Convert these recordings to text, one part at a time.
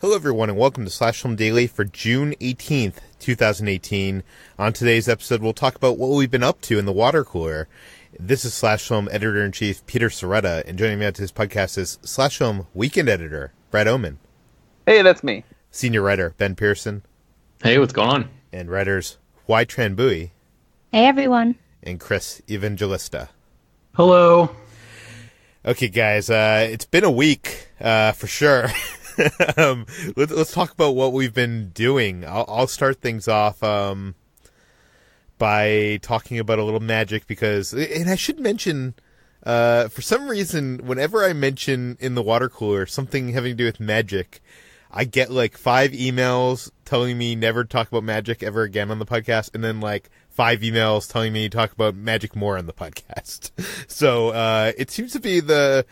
Hello everyone and welcome to Slash Film Daily for June 18th, 2018. On today's episode we'll talk about what we've been up to in the water cooler. This is Slash Film Editor-in-Chief Peter Sciretta, and joining me on today's podcast is Slash Film Weekend Editor Brad Oman. Hey, that's me. Senior writer Ben Pearson. Hey, what's going on? And writers Hoai-Tran. Hey everyone. And Chris Evangelista. Hello. Okay guys, it's been a week, for sure. Let's talk about what we've been doing. I'll start things off by talking about a little magic because, and I should mention, for some reason, whenever I mention in the water cooler something having to do with magic, I get like 5 emails telling me never talk about magic ever again on the podcast, and then like 5 emails telling me to talk about magic more on the podcast. So it seems to be the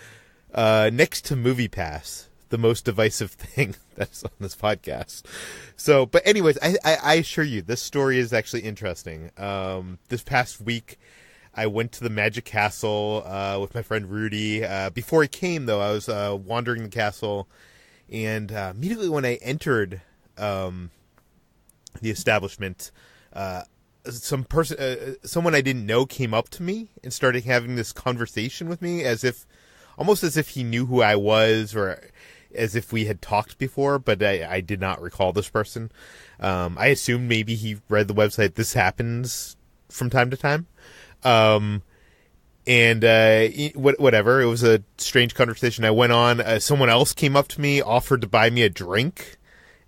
next to MoviePass, the most divisive thing that's on this podcast. So, but anyways, I assure you, this story is actually interesting. This past week, I went to the Magic Castle with my friend Rudy. Before he came, though, I was wandering the castle, and immediately when I entered the establishment, someone I didn't know came up to me and started having this conversation with me, almost as if he knew who I was, or as if we had talked before, but I did not recall this person. I assumed maybe he read the website. This happens from time to time. Whatever. It was a strange conversation. I went on. Someone else came up to me, offered to buy me a drink.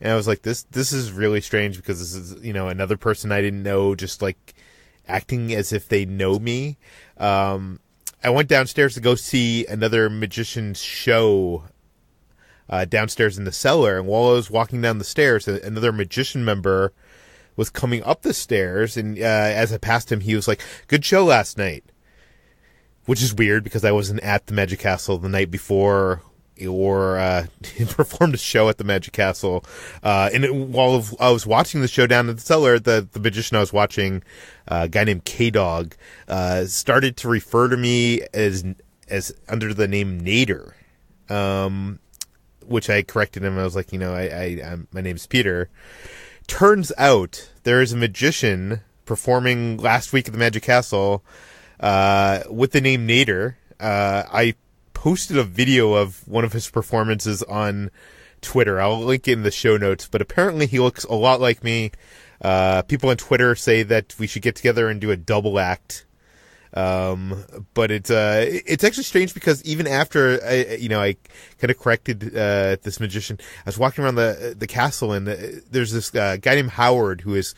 And I was like, this is really strange because this is, another person I didn't know, just like acting as if they know me. I went downstairs to go see another magician's show downstairs in the cellar, and while I was walking down the stairs, another magician member was coming up the stairs, and as I passed him, he was like, "Good show last night," which is weird because I wasn't at the Magic Castle the night before, or he performed a show at the Magic Castle. While I was watching the show down in the cellar, the magician I was watching, a guy named K-Dog, started to refer to me as under the name Nader. Which I corrected him. I was like, my name's Peter. Turns out there is a magician performing last week at the Magic Castle with the name Nader. I posted a video of one of his performances on Twitter. I'll link it in the show notes, but apparently he looks a lot like me. People on Twitter say that we should get together and do a double act. But it's actually strange because even after I kind of corrected this magician, I was walking around the castle, and there's this guy named Howard who is,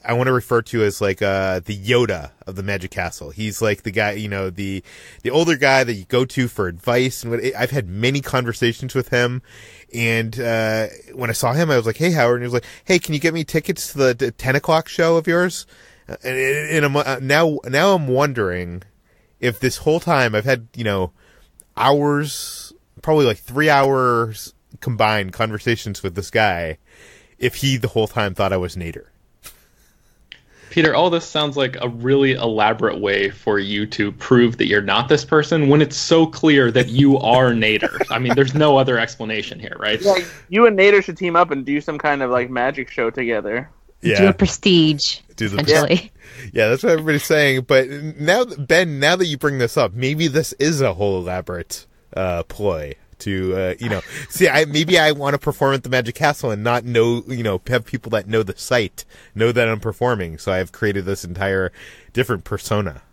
I want to refer to as like the Yoda of the Magic Castle. He's like the guy, the older guy that you go to for advice, and I've had many conversations with him. And when I saw him, I was like, "Hey, Howard," and he was like, "Hey, can you get me tickets to the 10 o'clock show of yours?" And I'm, now I'm wondering if this whole time I've had, hours, probably like 3 hours combined conversations with this guy, if he the whole time thought I was Nader. Peter, all this sounds like a really elaborate way for you to prove that you're not this person when it's so clear that you are Nader. I mean, there's no other explanation here, right? Yeah, you and Nader should team up and do some kind of like magic show together. Yeah. Do a prestige, essentially. Yeah, that's what everybody's saying. But now, Ben, now that you bring this up, maybe this is a whole elaborate ploy to, see, maybe I want to perform at the Magic Castle and not know, have people that know the site know that I'm performing. So I've created this entire different persona.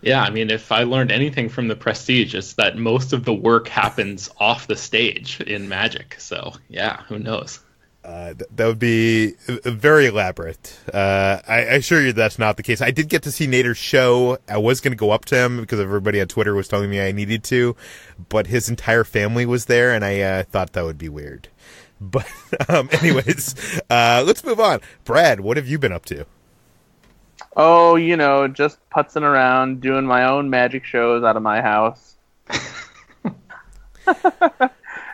Yeah, I mean, if I learned anything from the Prestige, it's that most of the work happens off the stage in Magic. So, yeah, who knows? That would be very elaborate. I assure you that's not the case. I did get to see Nader's show. I was going to go up to him because everybody on Twitter was telling me I needed to, but his entire family was there, and I thought that would be weird. But anyways, let's move on. Brad, what have you been up to? Oh, just putzing around, doing my own magic shows out of my house.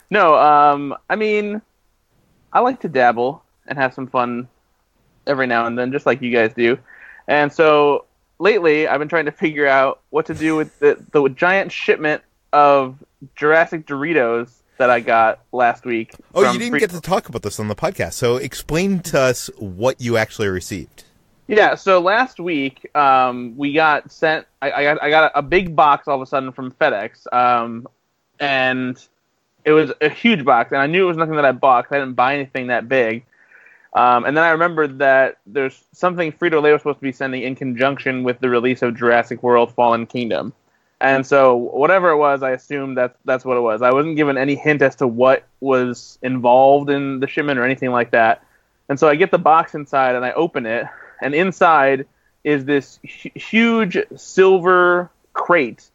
No, I mean, I like to dabble and have some fun every now and then, just like you guys do. And so lately, I've been trying to figure out what to do with the giant shipment of Jurassic Doritos that I got last week. Oh, you didn't get to talk about this on the podcast, so explain to us what you actually received. Yeah, so last week we got sent. I got a big box all of a sudden from FedEx, and it was a huge box, and I knew it was nothing that I bought because I didn't buy anything that big. And then I remembered that there's something Frito-Lay was supposed to be sending in conjunction with the release of Jurassic World: Fallen Kingdom. And so whatever it was, I assumed that's what it was. I wasn't given any hint as to what was involved in the shipment or anything like that. And so I get the box inside and I open it, and inside is this huge silver crate,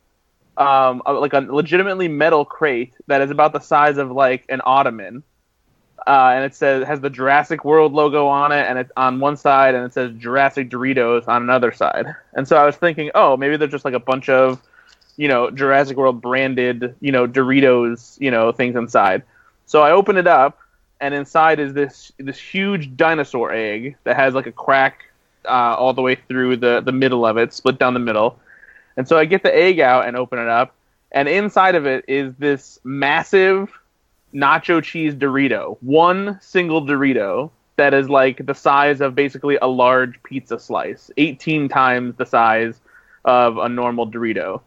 like a legitimately metal crate that is about the size of like an ottoman. And it has the Jurassic World logo on it, and it's on one side, and it says Jurassic Doritos on another side. And so I was thinking, oh, maybe there's just like a bunch of, Jurassic World branded, Doritos, things inside. So I open it up, and inside is this huge dinosaur egg that has like a crack all the way through the middle of it, split down the middle. And so I get the egg out and open it up, and inside of it is this massive nacho cheese Dorito, one single Dorito that is like the size of basically a large pizza slice, 18 times the size of a normal Dorito.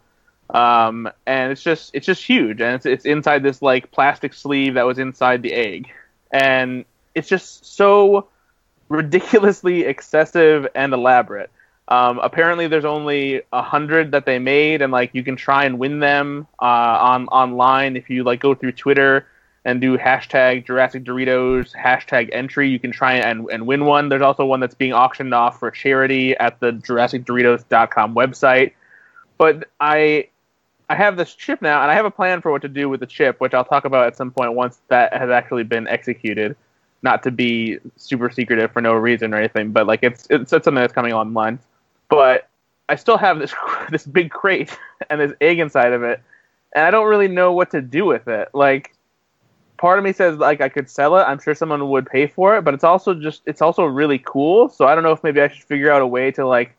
And it's just huge, and it's inside this like plastic sleeve that was inside the egg, and it's just so ridiculously excessive and elaborate. Apparently there's only 100 that they made, and like you can try and win them online if you like go through Twitter and do hashtag Jurassic Doritos, hashtag entry. You can try and win one. There's also one that's being auctioned off for charity at the JurassicDoritos.com website. But I have this chip now, and I have a plan for what to do with the chip, which I'll talk about at some point once that has actually been executed. Not to be super secretive for no reason or anything, but like it's something that's coming online. But I still have this big crate and this egg inside of it, and I don't really know what to do with it. Like, part of me says like I could sell it. I'm sure someone would pay for it, but it's also really cool. So I don't know if maybe I should figure out a way to like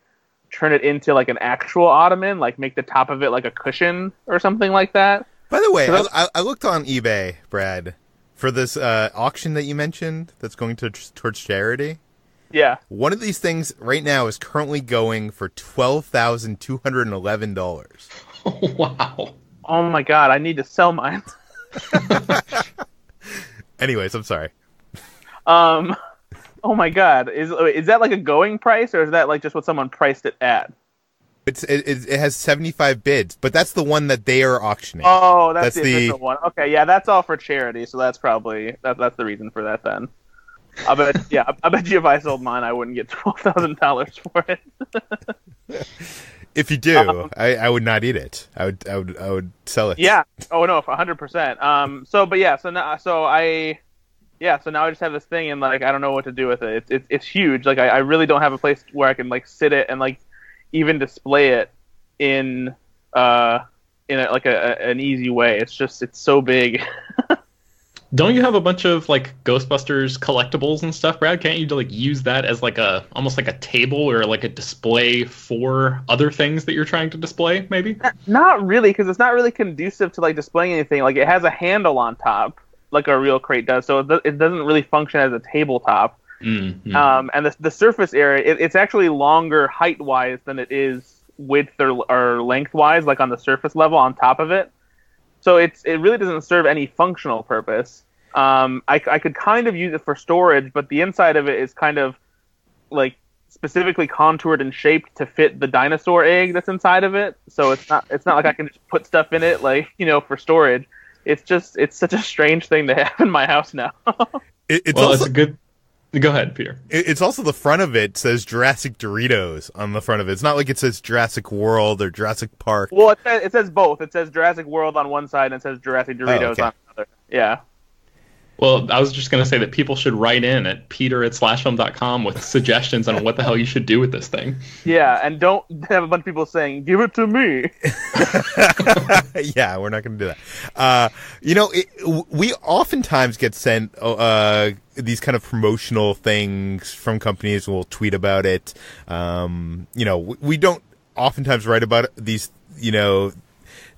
turn it into like an actual ottoman, like make the top of it like a cushion or something like that. By the way, I looked on eBay, Brad, for this auction that you mentioned that's going towards charity. Yeah. One of these things right now is currently going for $12,211. Wow. Oh my god, I need to sell mine. Anyways, I'm sorry. Oh my god, is that like a going price, or is that like just what someone priced it at? It has 75 bids, but that's the one that they are auctioning. Oh, that's the official one. Okay, yeah, that's all for charity, so that's probably that's the reason for that then. I bet you if I sold mine, I wouldn't get $12,000 for it. If you do, I would not eat it. I would sell it. Yeah. Oh no, 100%. So now I just have this thing, and like I don't know what to do with it. It's huge. Like I really don't have a place where I can like sit it and like even display it in an easy way. It's so big. Don't you have a bunch of like Ghostbusters collectibles and stuff, Brad? Can't you like use that as like almost like a table or like a display for other things that you're trying to display? Maybe not really, because it's not really conducive to like displaying anything. Like it has a handle on top, like a real crate does, so it doesn't really function as a tabletop. Mm-hmm. And the surface area, it's actually longer height-wise than it is width or length-wise, like on the surface level on top of it. So it really doesn't serve any functional purpose. I could kind of use it for storage, but the inside of it is kind of like specifically contoured and shaped to fit the dinosaur egg that's inside of it. So it's not like I can just put stuff in it like, for storage. It's such a strange thing to have in my house now. It's a good. Go ahead, Peter. It's also the front of it says Jurassic Doritos on the front of it. It's not like it says Jurassic World or Jurassic Park. Well, it says both. It says Jurassic World on one side and it says Jurassic Doritos on the other. Yeah. Well, I was just going to say that people should write in at peter@slashfilm.com with suggestions on what the hell you should do with this thing. Yeah, and don't have a bunch of people saying, give it to me. Yeah, we're not going to do that. We oftentimes get sent these kind of promotional things from companies. We'll tweet about it. We don't oftentimes write about these,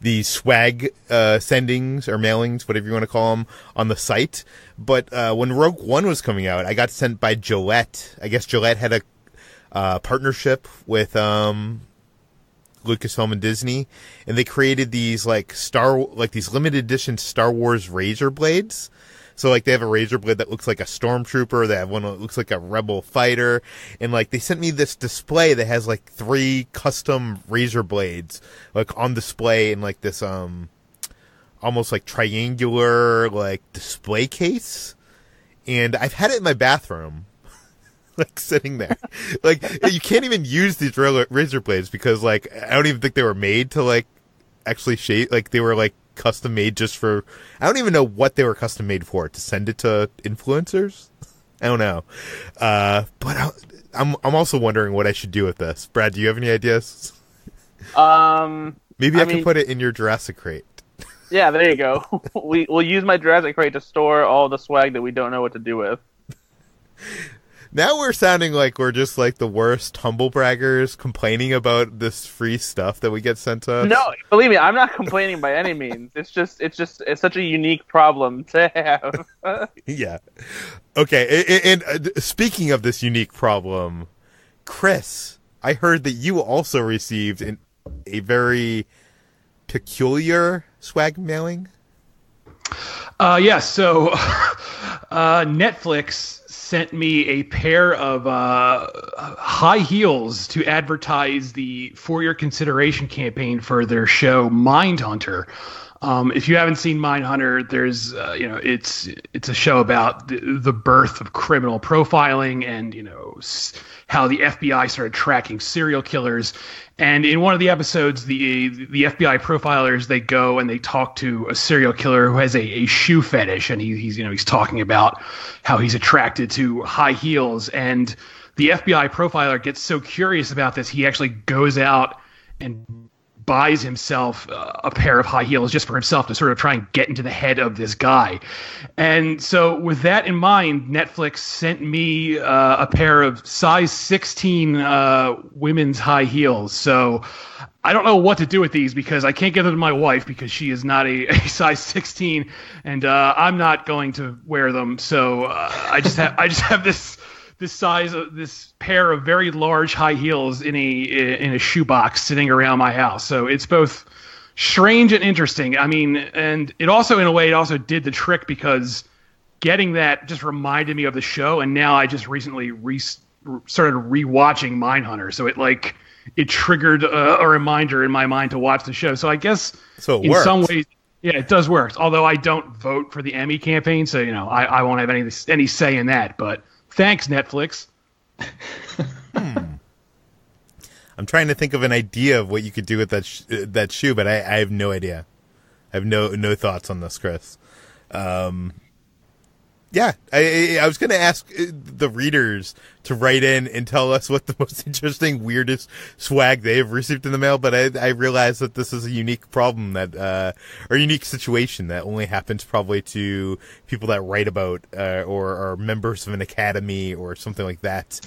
the swag sendings or mailings, whatever you want to call them, on the site. But when Rogue One was coming out, I got sent by Gillette. I guess Gillette had a partnership with Lucasfilm and Disney, and they created these these limited edition Star Wars razor blades. So like they have a razor blade that looks like a stormtrooper, they have one that looks like a rebel fighter, and like they sent me this display that has like 3 custom razor blades like on display in like this almost like triangular like display case, and I've had it in my bathroom. Like sitting there, like you can't even use these razor blades because like I don't even think they were made to like actually shave. Like they were like custom made just for. I don't even know what they were custom made for, to send it to influencers. I don't know, but I'm also wondering what I should do with this. Brad, do you have any ideas? Maybe I can put it in your Jurassic crate. Yeah, there you go. We'll use my Jurassic crate to store all the swag that we don't know what to do with. Now we're sounding like we're just like the worst humble braggers complaining about this free stuff that we get sent to us. No, believe me, I'm not complaining by any means. It's such a unique problem to have. Yeah. Okay. And speaking of this unique problem, Chris, I heard that you also received a very peculiar swag mailing. Yeah. So Netflix sent me a pair of high heels to advertise the For Your Consideration campaign for their show Mindhunter. If you haven't seen Mindhunter, there's it's a show about the birth of criminal profiling and how the FBI started tracking serial killers. And in one of the episodes, the FBI profilers, they go and they talk to a serial killer who has a shoe fetish, and he's talking about how he's attracted to high heels. And the FBI profiler gets so curious about this, he actually goes out and buys himself a pair of high heels just for himself to sort of try and get into the head of this guy. And so with that in mind, Netflix sent me a pair of size 16 women's high heels. So I don't know what to do with these because I can't give them to my wife because she is not a size 16, and I'm not going to wear them. So I just have this size of this pair of very large high heels in a shoebox sitting around my house. So it's both strange and interesting. I mean, and it also, in a way, it also did the trick because getting that just reminded me of the show. And now I just recently started rewatching Mindhunter. So it triggered a reminder in my mind to watch the show. So I guess in some ways, yeah, it does work. Although I don't vote for the Emmy campaign, so I won't have any say in that. But thanks, Netflix. I'm trying to think of an idea of what you could do with that shoe, but I have no idea. I have no thoughts on this, Chris. Yeah, I was going to ask the readers to write in and tell us what the most interesting, weirdest swag they've received in the mail, but I realize that this is a unique problem or a unique situation that only happens probably to people that write about or are members of an academy or something like that.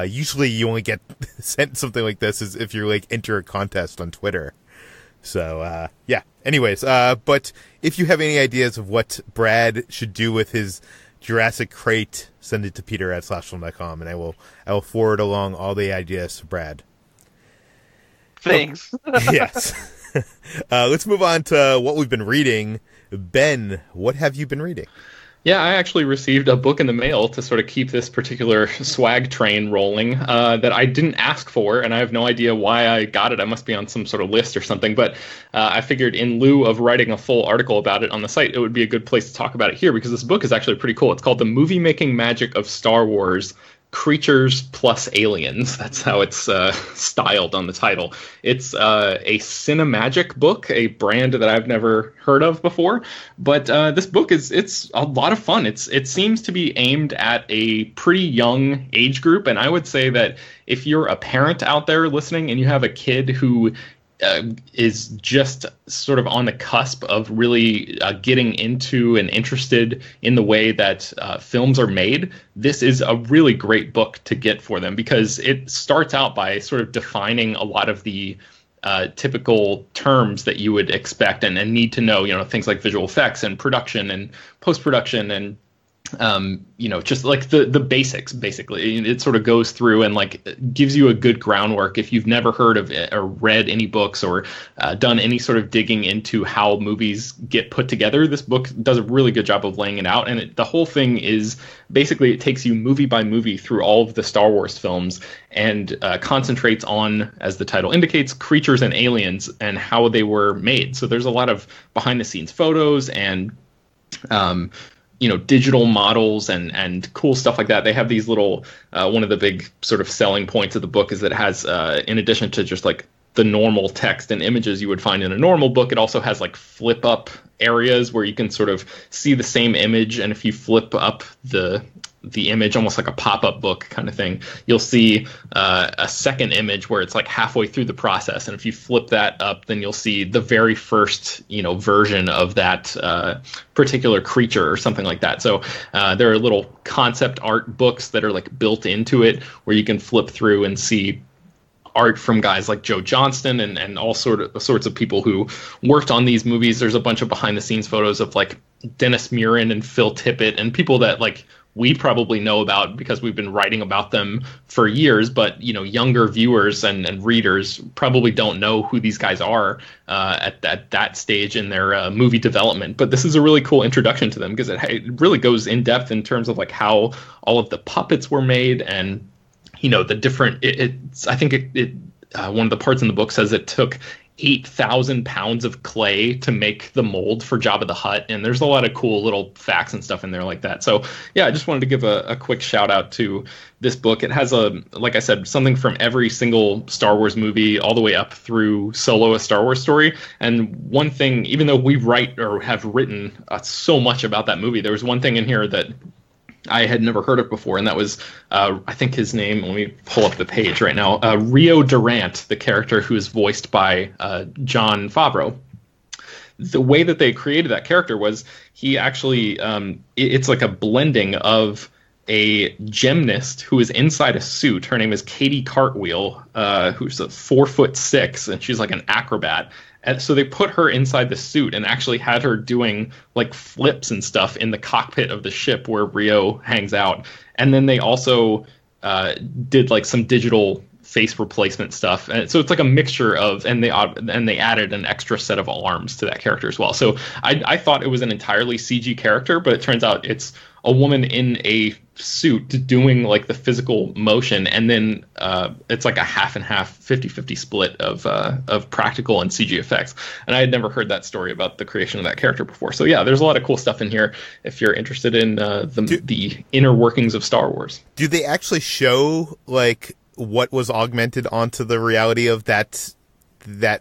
Usually you only get sent something like this if you're enter a contest on Twitter. So, yeah. Anyways, but if you have any ideas of what Brad should do with his Jurassic crate, send it to peter@slashfilm.com, and I will forward along all the ideas to Brad. Thanks. Yes. Let's move on to what we've been reading. Ben, what have you been reading? Yeah, I actually received a book in the mail to sort of keep this particular swag train rolling that I didn't ask for, and I have no idea why I got it. I must be on some sort of list or something, but I figured in lieu of writing a full article about it on the site, it would be a good place to talk about it here, because this book is actually pretty cool. It's called The Movie-Making Magic of Star Wars, Creatures Plus Aliens. That's how it's styled on the title. It's a Cinemagic book, a brand that I've never heard of before. But this book it's a lot of fun. It seems to be aimed at a pretty young age group, and I would say that if you're a parent out there listening and you have a kid who is just sort of on the cusp of really getting into and interested in the way that films are made, this is a really great book to get for them, because it starts out by sort of defining a lot of the typical terms that you would expect and need to know, things like visual effects and production and post-production and just like the basics. Basically, it sort of goes through and like gives you a good groundwork if you've never heard of it or read any books or done any sort of digging into how movies get put together. This book does a really good job of laying it out, and the whole thing is basically it takes you movie by movie through all of the Star Wars films and concentrates on, as the title indicates, creatures and aliens and how they were made. So there's a lot of behind the scenes photos and digital models and cool stuff like that. They have these little, one of the big sort of selling points of the book is that it has, in addition to just like the normal text and images you would find in a normal book, it also has like flip up areas where you can sort of see the same image. And if you flip up the image, almost like a pop-up book kind of thing, you'll see a second image where it's like halfway through the process. And if you flip that up, then you'll see the very first, version of that particular creature or something like that. So there are little concept art books that are like built into it where you can flip through and see art from guys like Joe Johnston and all sorts of people who worked on these movies. There's a bunch of behind the scenes photos of like Dennis Muren and Phil Tippett and people that like we probably know about because we've been writing about them for years, but younger viewers and readers probably don't know who these guys are at that stage in their movie development. But this is a really cool introduction to them because it really goes in depth in terms of like how all of the puppets were made and the different. I think one of the parts in the book says it took 8,000 pounds of clay to make the mold for Jabba the Hutt, and there's a lot of cool little facts and stuff in there like that. So yeah, I just wanted to give a quick shout out to this book. It has like I said, something from every single Star Wars movie all the way up through Solo: A Star Wars Story. And one thing, even though we write or have written so much about that movie, there was one thing in here that I had never heard of before, and that was, I think his name, let me pull up the page right now, Rio Durant, the character who is voiced by Jon Favreau. The way that they created that character was he actually, it's like a blending of a gymnast who is inside a suit. Her name is Katie Cartwheel, who's 4'6", and she's like an acrobat. And so they put her inside the suit and actually had her doing like flips and stuff in the cockpit of the ship where Rio hangs out. And then they also did like some digital face replacement stuff. And so it's like a mixture of, and they added an extra set of arms to that character as well. So I thought it was an entirely CG character, but it turns out it's a woman in a suit doing like the physical motion, and then it's like a half and half, 50-50 split of practical and CG effects. And I had never heard that story about the creation of that character before. So yeah, there's a lot of cool stuff in here if you're interested in the inner workings of Star Wars. Do they actually show like what was augmented onto the reality of that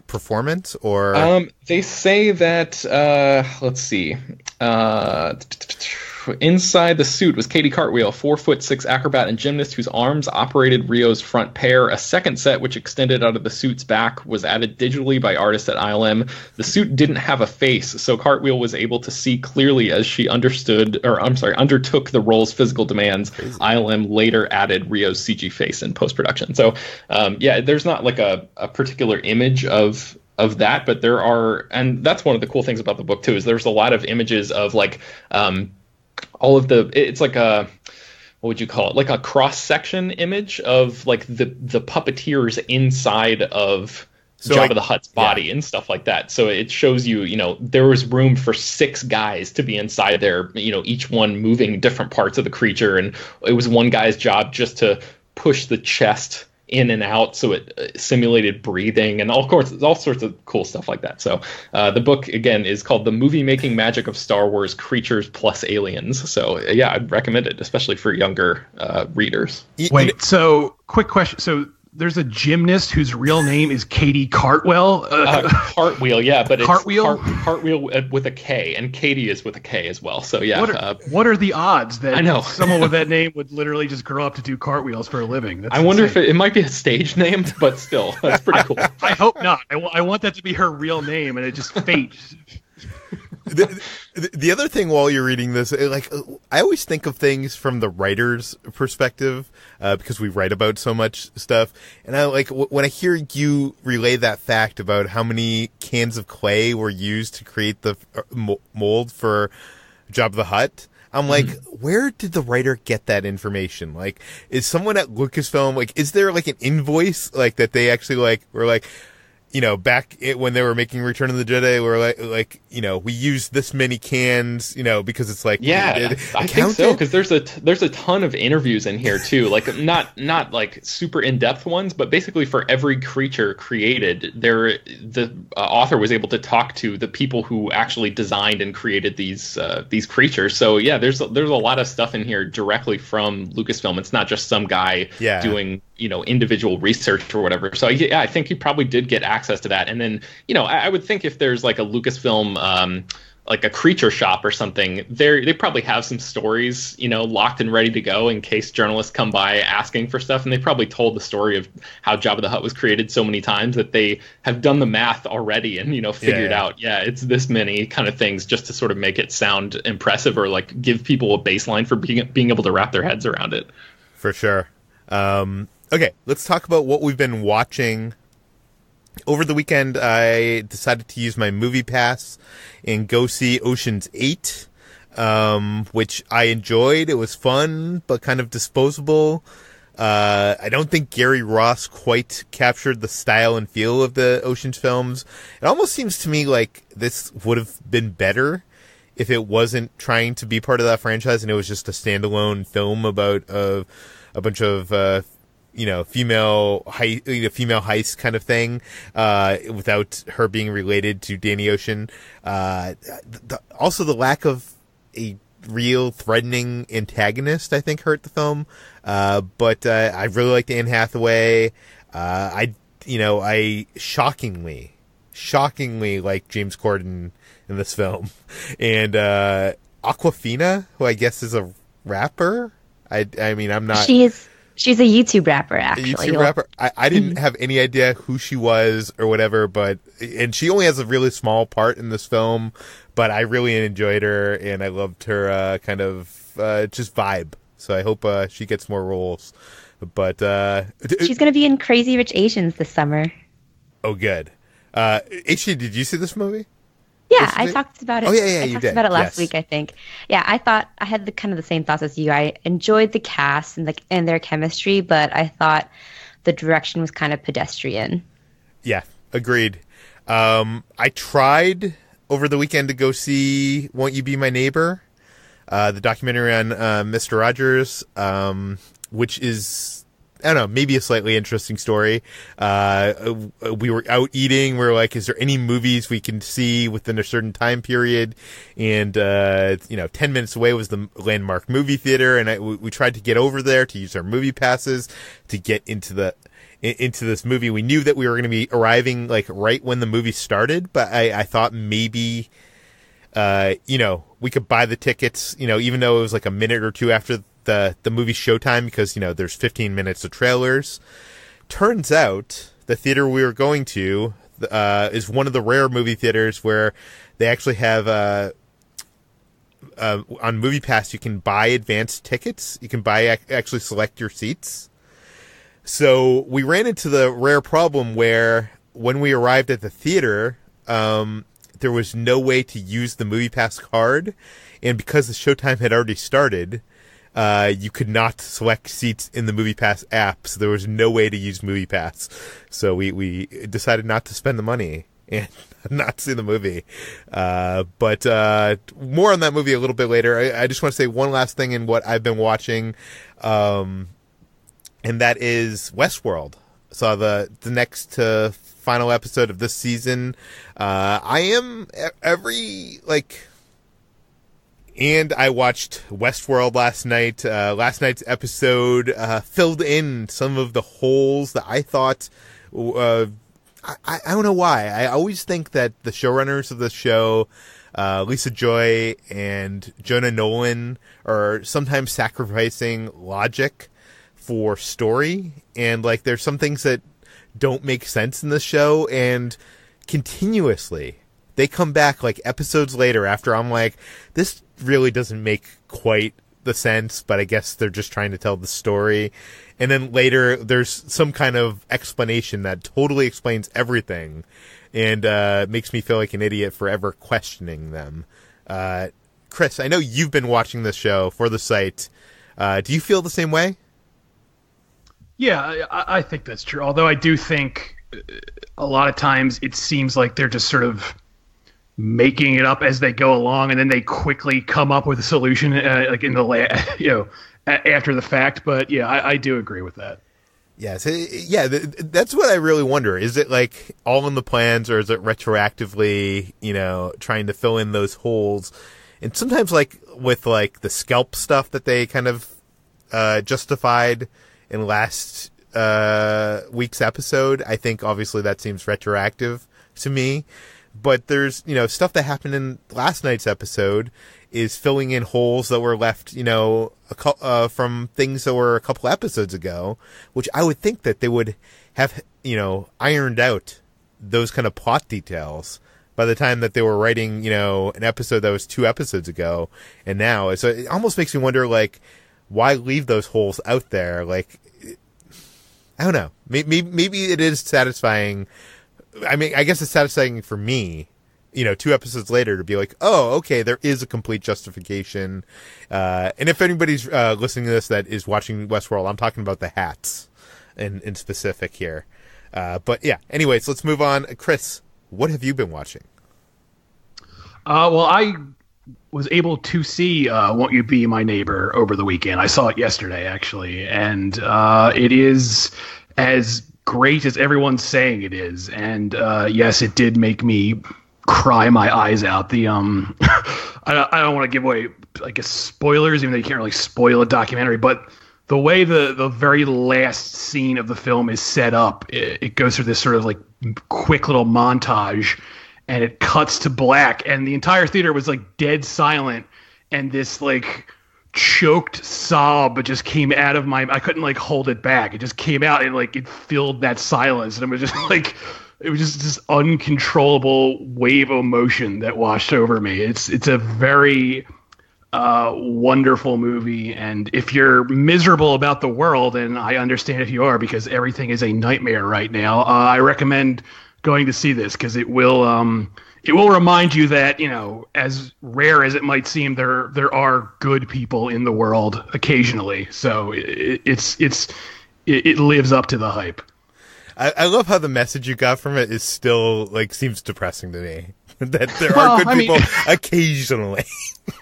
performance, or they say that let's see, inside the suit was Katie Cartwheel, 4'6" acrobat and gymnast whose arms operated Rio's front pair. A second set, which extended out of the suit's back, was added digitally by artists at ILM. The suit didn't have a face, so Cartwheel was able to see clearly as she undertook the role's physical demands. Crazy. ILM later added Rio's CG face in post-production. So, yeah, there's not like a particular image of that, but there are, and that's one of the cool things about the book too, is there's a lot of images of like, all of it's like a, what would you call it? Like a cross-section image of like the puppeteers inside of Jabba the Hutt's body and stuff like that. So it shows you, there was room for 6 guys to be inside there, each one moving different parts of the creature. And it was one guy's job just to push the chest in and out, so it simulated breathing and all sorts of cool stuff like that. So the book again is called The Movie-Making Magic of Star Wars: Creatures Plus Aliens. So yeah, I'd recommend it, especially for younger readers. Wait, so quick question. So there's a gymnast whose real name is Katie Cartwell. Cartwheel, yeah, but it's Cartwheel? Cartwheel with a K, and Katie is with a K as well. So yeah, what are the odds that I know someone with that name would literally just grow up to do cartwheels for a living? That's I wonder if it might be a stage name, but still, that's pretty cool. I hope not. I want that to be her real name, and it just fate. The other thing while you're reading this, like, I always think of things from the writer's perspective, because we write about so much stuff. And I like, when I hear you relay that fact about how many cans of clay were used to create the mold for Jabba the Hutt, I'm like, where did the writer get that information? Like, is someone at Lucasfilm, like, is there like an invoice, like, that they actually were like, you know, back when they were making Return of the Jedi, we're like, you know, we use this many cans, you know, because it's like, yeah, I think so, because there's a ton of interviews in here too, like not like super in depth ones, but basically for every creature created, the author was able to talk to the people who actually designed and created these creatures. So yeah, there's a lot of stuff in here directly from Lucasfilm. It's not just some guy doing, you know, individual research or whatever. So yeah, I think he probably did get access to that. And then, you know, I would think if there's like a Lucasfilm, like a creature shop or something, they probably have some stories, you know, locked and ready to go in case journalists come by asking for stuff. And they probably told the story of how Jabba the Hutt was created so many times that they have done the math already and, you know, figured out, it's this many kind of things, just to sort of make it sound impressive or like give people a baseline for being able to wrap their heads around it. For sure. Okay, let's talk about what we've been watching. Over the weekend, I decided to use my Movie Pass and go see Ocean's 8, which I enjoyed. It was fun, but kind of disposable. I don't think Gary Ross quite captured the style and feel of the Ocean's films. It almost seems to me like this would have been better if it wasn't trying to be part of that franchise and it was just a standalone film about a bunch of you know, female heist kind of thing, without her being related to Danny Ocean. Also, the lack of a real threatening antagonist, I think, hurt the film. But I really liked Anne Hathaway. I shockingly like James Corden in this film, and Aquafina, who I guess is a rapper. I mean, I'm not. She's a YouTube rapper, actually. A YouTube rapper. I didn't have any idea who she was or whatever, and she only has a really small part in this film, but I really enjoyed her, and I loved her kind of just vibe. So I hope she gets more roles. But she's going to be in Crazy Rich Asians this summer. Oh, good. Actually, did you see this movie? Yeah, I talked about it. Oh, yeah, I talked about it last week, I think. Yeah, I thought I had the same thoughts as you. I enjoyed the cast and their chemistry, but I thought the direction was kind of pedestrian. Yeah, agreed. I tried over the weekend to go see "Won't You Be My Neighbor," the documentary on Mr. Rogers, which is, I don't know, maybe a slightly interesting story. We were out eating. We were like, is there any movies we can see within a certain time period? And, 10 minutes away was the Landmark movie theater. And we tried to get over there to use our movie passes to get into this movie. We knew that we were going to be arriving like right when the movie started, but I thought maybe, we could buy the tickets, even though it was like a minute or two after the movie showtime, because there's 15 minutes of trailers. Turns out the theater we were going to is one of the rare movie theaters where they actually have on MoviePass you can buy advanced tickets. You can actually select your seats. So we ran into the rare problem where when we arrived at the theater, there was no way to use the MoviePass card, and because the showtime had already started, you could not select seats in the MoviePass app, so there was no way to use MoviePass. So we decided not to spend the money and not see the movie. But more on that movie a little bit later. I just want to say one last thing in what I've been watching, and that is Westworld. Saw the next to final episode of this season. I am and I watched Westworld last night. Last night's episode filled in some of the holes that I thought. I don't know why. I always think that the showrunners of the show, Lisa Joy and Jonah Nolan, are sometimes sacrificing logic for story. And there's some things that don't make sense in the show, and continuously they come back like episodes later after I'm like, this really doesn't make quite the sense, but I guess they're just trying to tell the story. And then later there's some kind of explanation that totally explains everything and makes me feel like an idiot for ever questioning them. Chris, I know you've been watching this show for the site. Do you feel the same way? Yeah, I think that's true. Although I do think a lot of times it seems like they're just sort of making it up as they go along, and then they quickly come up with a solution, like in the after the fact. But yeah, I do agree with that. Yes, that's what I really wonder. Is it like all in the plans, or is it retroactively, trying to fill in those holes? And sometimes, like with like the scalp stuff that they kind of justified in last week's episode, I think obviously that seems retroactive to me. But there's, stuff that happened in last night's episode is filling in holes that were left, from things that were a couple episodes ago, which I would think that they would have, ironed out those kind of plot details by the time that they were writing, an episode that was 2 episodes ago and now. So it almost makes me wonder, like, why leave those holes out there? Like, I don't know. Maybe it is satisfying. I mean, I guess it's satisfying for me, 2 episodes later to be like, oh, okay, there is a complete justification. And if anybody's listening to this that is watching Westworld, I'm talking about the hats in specific here. But yeah, anyways, let's move on. Chris, what have you been watching? Well, I was able to see Won't You Be My Neighbor over the weekend. I saw it yesterday, actually, and it is as great as everyone's saying it is. And yes, it did make me cry my eyes out. The I don't want to give away, I guess, spoilers, even though you can't really spoil a documentary, but the way the very last scene of the film is set up, it goes through this sort of like quick little montage, and it cuts to black, and the entire theater was like dead silent, and this like choked sob just came out of I couldn't like hold it back. It just came out and like it filled that silence, and it was just like, it was just this uncontrollable wave of emotion that washed over me. It's a very wonderful movie, and if you're miserable about the world, and I understand if you are because everything is a nightmare right now, I recommend going to see this, because it will remind you that, as rare as it might seem, there are good people in the world occasionally. So it lives up to the hype. I love how the message you got from it is still like seems depressing to me. That there are good people occasionally.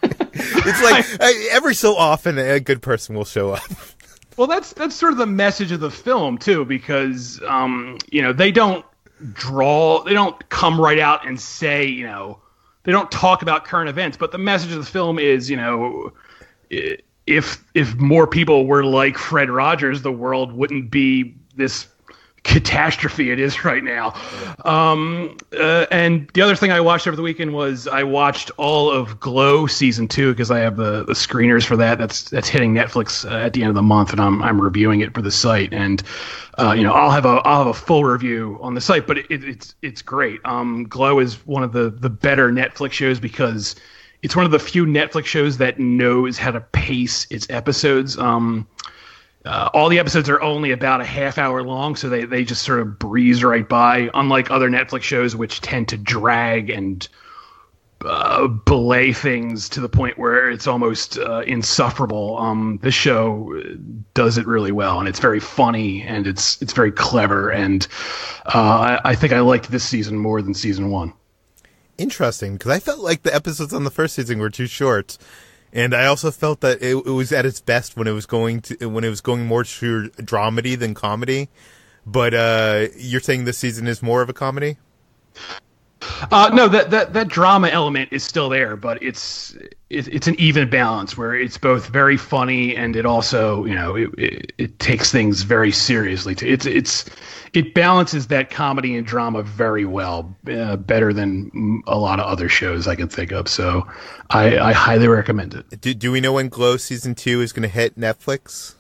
It's like every so often a good person will show up. Well, that's sort of the message of the film too, because they don't come right out and say, they don't talk about current events, but the message of the film is, if more people were like Fred Rogers, the world wouldn't be this catastrophe it is right now. And the other thing I watched over the weekend was I watched all of Glow season 2, because I have the screeners for that. That's hitting Netflix at the end of the month, and I'm reviewing it for the site. And I'll have a full review on the site, but it's great. Glow is one of the better Netflix shows, because it's one of the few Netflix shows that knows how to pace its episodes. All the episodes are only about a half hour long, so they just sort of breeze right by, unlike other Netflix shows which tend to drag and belay things to the point where it's almost insufferable. This show does it really well, and it's very funny, and it's very clever, and I think I liked this season more than season 1. Interesting, because I felt like the episodes on the first season were too short. And I also felt that it was at its best when it was going more to dramedy than comedy. But you're saying this season is more of a comedy? No, that drama element is still there, but it's an even balance where it's both very funny, and it also it takes things very seriously. It balances that comedy and drama very well, better than a lot of other shows I can think of. So I highly recommend it. Do we know when Glow season 2 is going to hit Netflix?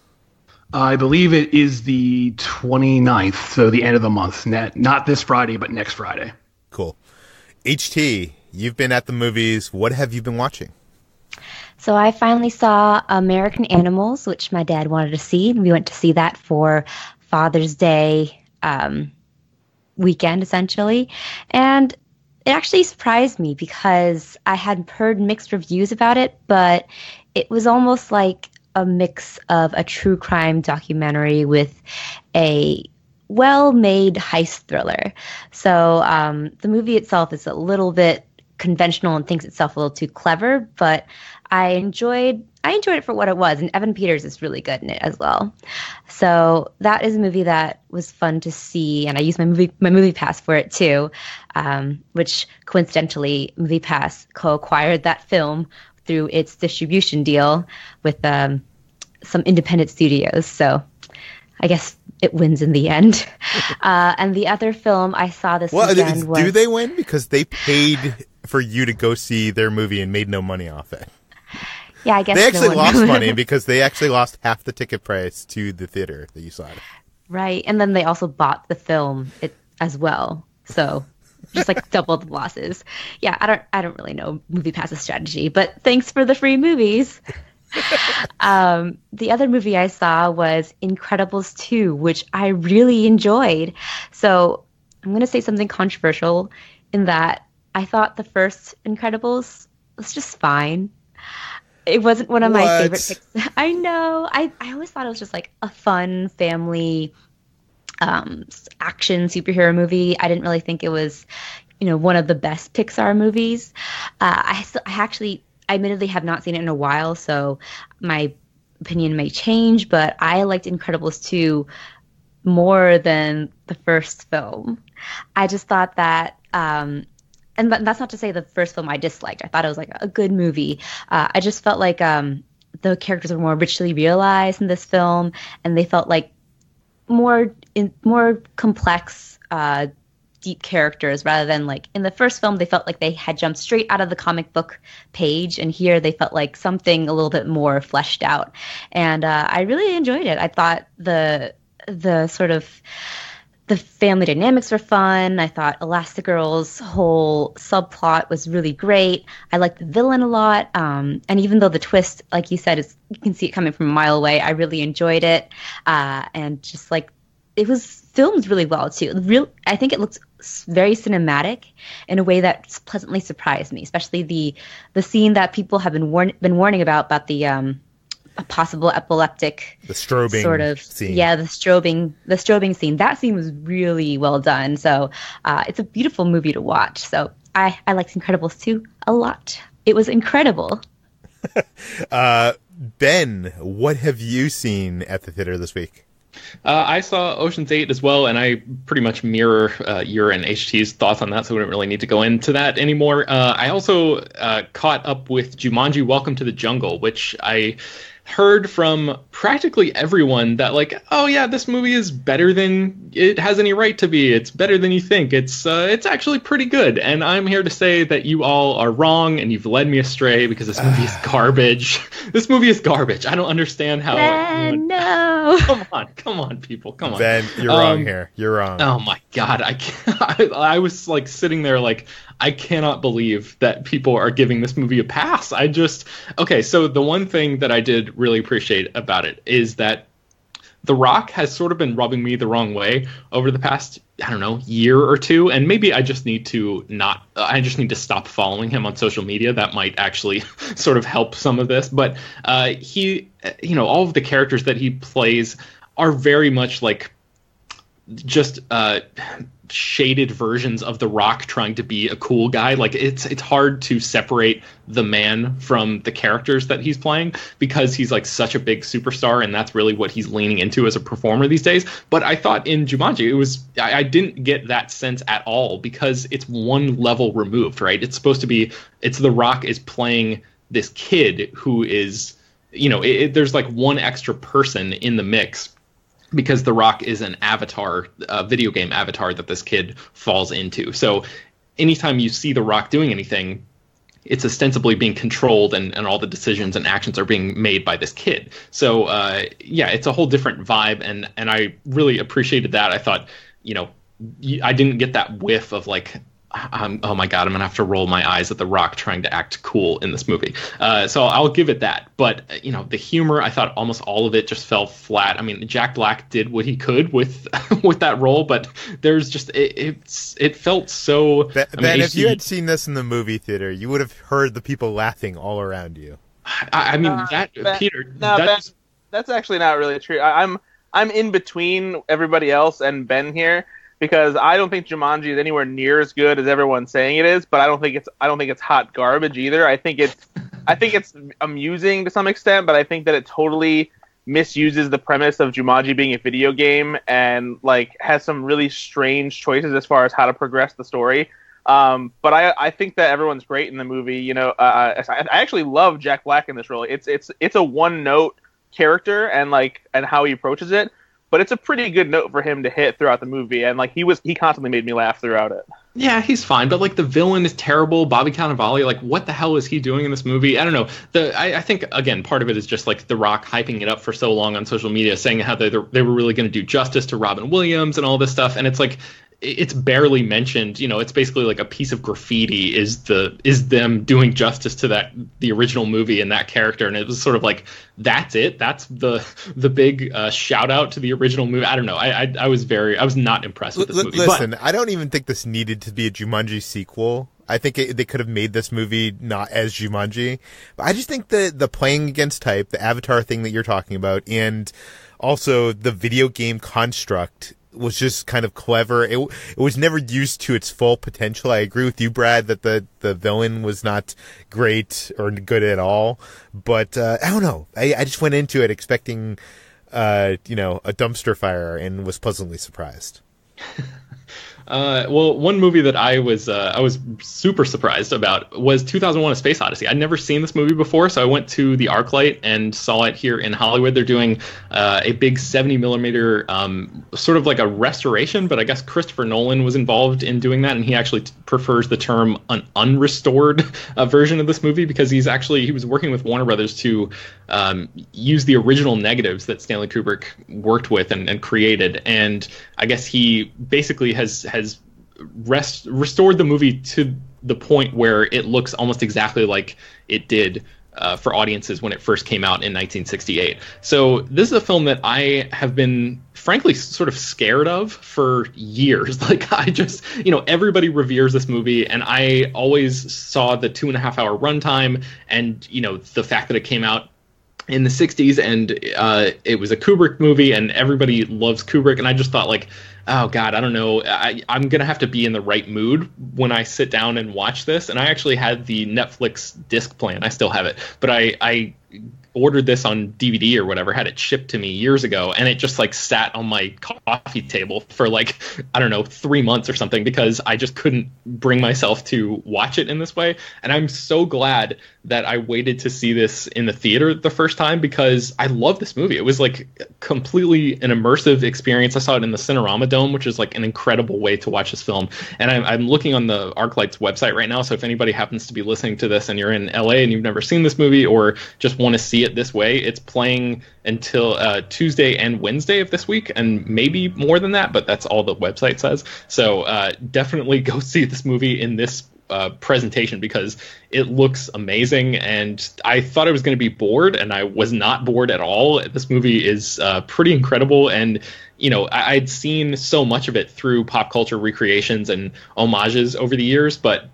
I believe it is the 29th, so the end of the month. Not this Friday, but next Friday. Cool. HT, you've been at the movies. What have you been watching? So I finally saw American Animals, which my dad wanted to see. We went to see that for Father's Day weekend, essentially. And it actually surprised me because I had heard mixed reviews about it, but it was almost like a mix of a true crime documentary with a well-made heist thriller. So the movie itself is a little bit conventional and thinks itself a little too clever, but I enjoyed it for what it was, and Evan Peters is really good in it as well. So that is a movie that was fun to see, and I used my movie pass for it too, which coincidentally, Movie Pass co-acquired that film through its distribution deal with some independent studios. So I guess it wins in the end. And the other film I saw this weekend was... Do they win? Because they paid for you to go see their movie and made no money off it. Yeah, I guess they actually lost money because they actually lost half the ticket price to the theater that you saw it. Right, and then they also bought the film as well, so just like double the losses. Yeah, I don't really know Movie Pass's strategy, but thanks for the free movies. The other movie I saw was Incredibles 2, which I really enjoyed. So I'm going to say something controversial in that I thought the first Incredibles was just fine. It wasn't one of my favorite picks. I know. I always thought it was just like a fun family action superhero movie. I didn't really think it was, one of the best Pixar movies. I admittedly have not seen it in a while, so my opinion may change, but I liked Incredibles 2 more than the first film. I just thought that and that's not to say the first film I disliked. I thought it was like a good movie. I just felt like the characters were more richly realized in this film, and they felt like more complex, deep characters rather than like in the first film they felt like they had jumped straight out of the comic book page, and here they felt like something a little bit more fleshed out. And I really enjoyed it. I thought the sort of the family dynamics were fun. I thought Elastigirl's whole subplot was really great. I liked the villain a lot. And even though the twist, like you said, you can see it coming from a mile away, I really enjoyed it. And just like, it was filmed really well too. I think it looks very cinematic in a way that pleasantly surprised me, especially the scene that people have been warning about the a possible epileptic, the strobing sort of scene. Yeah, the strobing scene. That scene was really well done. So it's a beautiful movie to watch. So I liked Incredibles 2 a lot. It was incredible. Ben, what have you seen at the theater this week? I saw Ocean's 8 as well, and I pretty much mirror your and HT's thoughts on that, so we don't really need to go into that anymore. I also caught up with Jumanji Welcome to the Jungle, which I heard from practically everyone that like, oh yeah, this movie is better than it has any right to be. It's better than you think. It's actually pretty good. And I'm here to say that you all are wrong and you've led me astray because this movie is garbage. This movie is garbage. I don't understand how. No. Come on, people. Come on. Ben, you're wrong here. You're wrong. Oh my God. I was like sitting there like, I cannot believe that people are giving this movie a pass. Okay, so the one thing that I did really appreciate about it is that The Rock has sort of been rubbing me the wrong way over the past, year or two, and maybe I just need to stop following him on social media. That might actually sort of help some of this, but he, all of the characters that he plays are very much like just shaded versions of The Rock trying to be a cool guy. Like it's hard to separate the man from the characters that he's playing because he's like such a big superstar, and that's really what he's leaning into as a performer these days. But I thought in Jumanji I didn't get that sense at all because it's one level removed, right? It's supposed to be The Rock is playing this kid who is, there's like one extra person in the mix because The Rock is an avatar, a video game avatar that this kid falls into. So anytime you see The Rock doing anything, it's ostensibly being controlled and all the decisions and actions are being made by this kid. So, it's a whole different vibe. And I really appreciated that. I thought, I didn't get that whiff of like oh my god, I'm gonna have to roll my eyes at The Rock trying to act cool in this movie. So I'll give it that. But the humor, I thought almost all of it just fell flat. I mean, Jack Black did what he could with with that role, but there's just it felt so. Ben, if you had seen this in the movie theater, you would have heard the people laughing all around you. I mean, Peter. Ben, that's actually not really true. I'm in between everybody else and Ben here, because I don't think Jumanji is anywhere near as good as everyone's saying it is, but I don't think it's hot garbage either. I think it's amusing to some extent, but I think that it totally misuses the premise of Jumanji being a video game and like has some really strange choices as far as how to progress the story. But I think that everyone's great in the movie. I actually love Jack Black in this role. It's a one note character and how he approaches it. But it's a pretty good note for him to hit throughout the movie, and he constantly made me laugh throughout it. Yeah, he's fine, but the villain is terrible. Bobby Cannavale, what the hell is he doing in this movie? I don't know. I think again, part of it is just The Rock hyping it up for so long on social media, saying how they were really going to do justice to Robin Williams and all this stuff, and it's barely mentioned. It's basically a piece of graffiti is them doing justice to the original movie and that character, and it was sort of that's it. That's the big shout out to the original movie. I don't know. I was not impressed with this movie. Listen, I don't even think this needed to be a Jumanji sequel. I think they could have made this movie not as Jumanji. But I just think the playing against type, the Avatar thing that you're talking about, and also the video game construct was just kind of clever. It was never used to its full potential. I agree with you, Brad, that the villain was not great or good at all. But I don't know. I just went into it expecting, a dumpster fire and was pleasantly surprised. Well, one movie that I was super surprised about was 2001: A Space Odyssey. I'd never seen this movie before, so I went to the ArcLight and saw it here in Hollywood. They're doing a big 70 millimeter, sort of like a restoration, but I guess Christopher Nolan was involved in doing that, and he actually prefers the term an unrestored version of this movie because he was working with Warner Brothers to use the original negatives that Stanley Kubrick worked with and created, and I guess he basically has restored the movie to the point where it looks almost exactly like it did for audiences when it first came out in 1968. So this is a film that I have been frankly sort of scared of for years. I just, everybody reveres this movie, and I always saw the 2.5-hour runtime and, the fact that it came out in the 60s and it was a Kubrick movie and everybody loves Kubrick, and I just thought oh God, I don't know. I'm going to have to be in the right mood when I sit down and watch this. And I actually had the Netflix disc plan. I still have it. But I ordered this on DVD or whatever, had it shipped to me years ago. And it just sat on my coffee table for 3 months or something because I just couldn't bring myself to watch it in this way. And I'm so glad that I waited to see this in the theater the first time because I love this movie. It was completely an immersive experience. I saw it in the Cinerama Dome, which is an incredible way to watch this film. And I'm looking on the ArcLight's website right now. So if anybody happens to be listening to this and you're in LA and you've never seen this movie or just want to see it this way, it's playing until Tuesday and Wednesday of this week, and maybe more than that, but that's all the website says. So definitely go see this movie in this presentation because it looks amazing, and I thought I was going to be bored, and I was not bored at all. This movie is pretty incredible, and I'd seen so much of it through pop culture recreations and homages over the years, but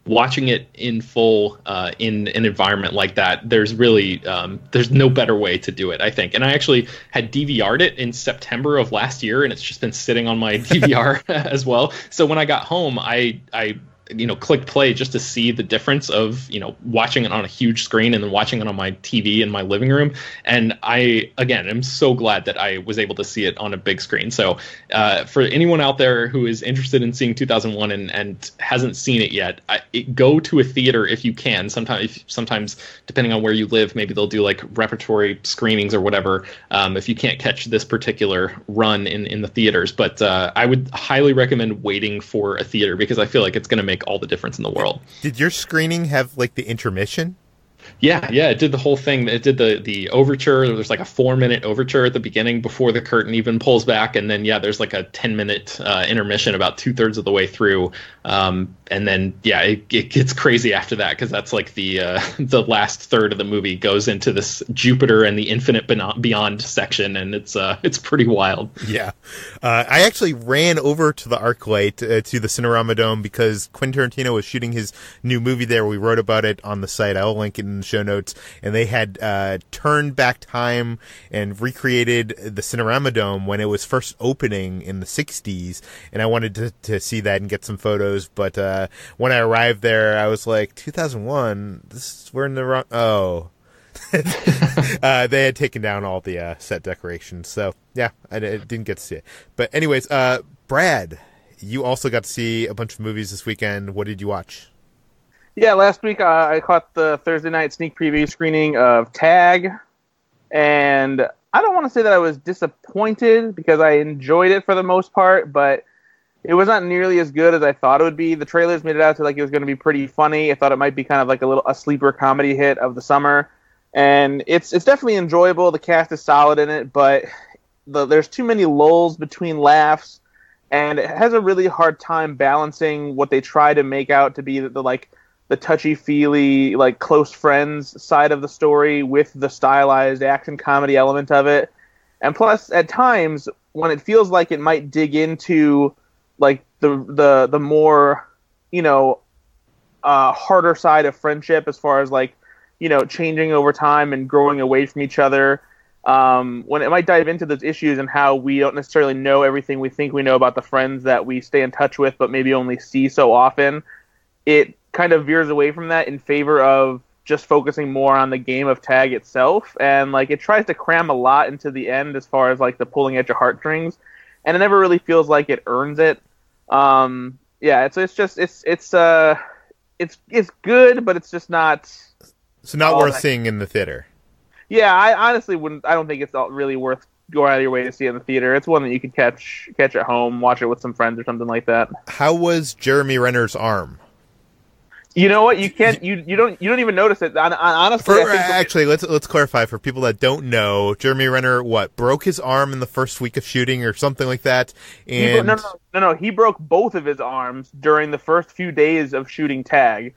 watching it in full in an environment like that, there's really there's no better way to do it, I think. And I actually had DVR'd it in September of last year, and it's just been sitting on my DVR as well. So when I got home, I clicked play just to see the difference of, watching it on a huge screen and then watching it on my TV in my living room. And I, again, am so glad that I was able to see it on a big screen. So for anyone out there who is interested in seeing 2001 and hasn't seen it yet, go to a theater if you can. Sometimes, depending on where you live, maybe they'll do repertory screenings or whatever if you can't catch this particular run in the theaters. But I would highly recommend waiting for a theater because I feel like it's going to make all the difference in the world. Did your screening have the intermission? Yeah, it did the whole thing. It did the overture. There's like a 4-minute overture at the beginning before the curtain even pulls back, and then there's like a 10-minute intermission about 2/3 of the way through, and then it gets crazy after that, because that's like the last third of the movie goes into this Jupiter and the infinite beyond section, and it's pretty wild. Yeah, I actually ran over to the ArcLight to the Cinerama Dome because Quentin Tarantino was shooting his new movie there. We wrote about it on the site. I'll link it in the show notes. And they had turned back time and recreated the Cinerama Dome when it was first opening in the 60s. And I wanted to see that and get some photos. But when I arrived there, I was like, 2001? We're in the wrong... Oh. They had taken down all the set decorations. So, yeah, I didn't get to see it. But anyways, Brad, you also got to see a bunch of movies this weekend. What did you watch? Yeah, last week I caught the Thursday night sneak preview screening of Tag, and I don't want to say that I was disappointed because I enjoyed it for the most part, but it was not nearly as good as I thought it would be. The trailers made it out to like it was going to be pretty funny. I thought it might be kind of like a sleeper comedy hit of the summer, and it's definitely enjoyable. The cast is solid in it, but there's too many lulls between laughs, and it has a really hard time balancing what they try to make out to be the touchy-feely, like, close friends side of the story with the stylized action comedy element of it. And plus, at times, when it feels like it might dig into, like, the more, harder side of friendship as far as, like, changing over time and growing away from each other, when it might dive into those issues and how we don't necessarily know everything we think we know about the friends that we stay in touch with but maybe only see so often, it kind of veers away from that in favor of just focusing more on the game of tag itself, and like it tries to cram a lot into the end as far as like the pulling at your heartstrings, and it never really feels like it earns it. It's good, but it's just not. So not worth seeing in the theater. Yeah, I honestly wouldn't. I don't think it's really worth going out of your way to see it in the theater. It's one that you could catch at home, watch it with some friends or something like that. How was Jeremy Renner's arm? You know what? You can't. You don't even notice it. Honestly, actually, let's clarify for people that don't know. Jeremy Renner, broke his arm in the first week of shooting or something like that? And no. He broke both of his arms during the first few days of shooting Tag,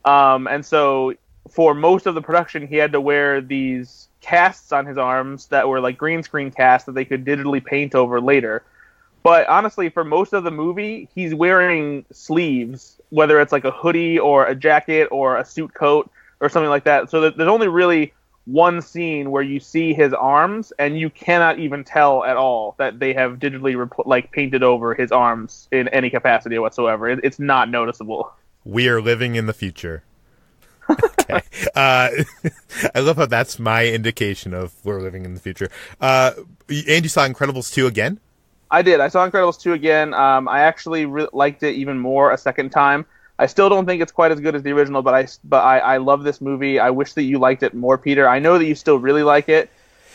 and so for most of the production, he had to wear these casts on his arms that were like green screen casts that they could digitally paint over later. But honestly, for most of the movie, he's wearing sleeves, whether it's like a hoodie or a jacket or a suit coat or something like that. So there's only really one scene where you see his arms, and you cannot even tell at all that they have digitally painted over his arms in any capacity whatsoever. It's not noticeable. We are living in the future. Okay. I love how that's my indication of we're living in the future. And you saw Incredibles 2 again? I did. I saw Incredibles 2 again. I actually liked it even more a second time. I still don't think it's quite as good as the original, but I love this movie. I wish that you liked it more, Peter. I know that you still really like it,